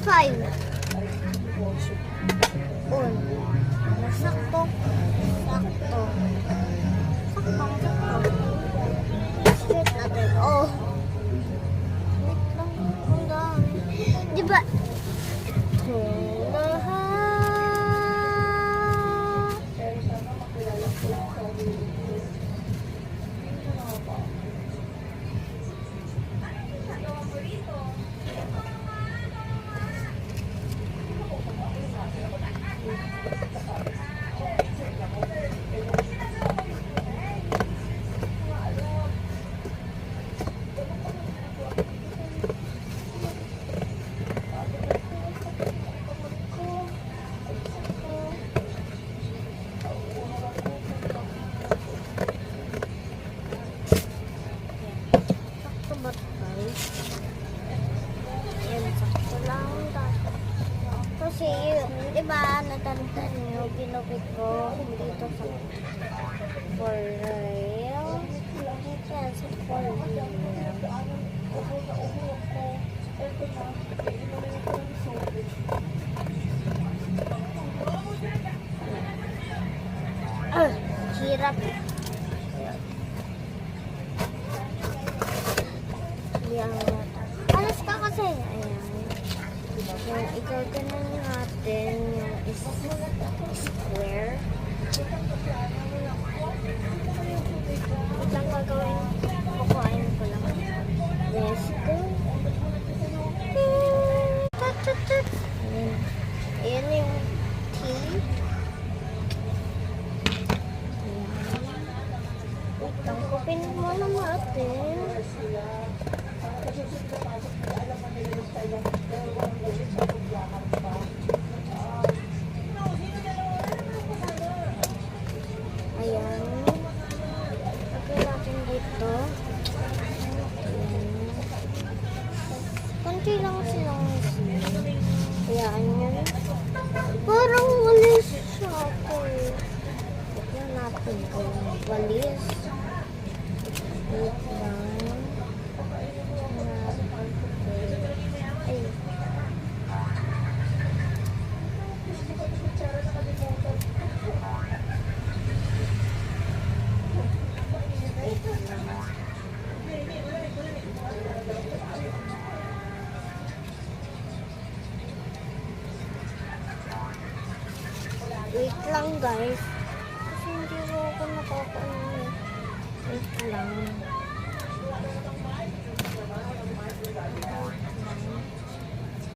5. Un. Sakto. Sakto. Straight natin. Oh. Wait lang. Ang dami. Diba? Kasi yung, diba, natantan nyo, ginupit ko dito sa for real. Yan, sa for real. Hirap. Yan. Alas ka kasi. Ayan. Yung igaganan natin yung square. Itang gagawin, kukuhain ko lang. Let's go. Ayan yung T. Tangkupin mo naman natin. Ayan. Lagay natin dito. Kunti lang silang ayan yun. Parang walis siya ako eh. Lagyan natin yung walis. Wait lang. Wait lang guys. Kasi hindi ko ako nakakaano. Wait lang.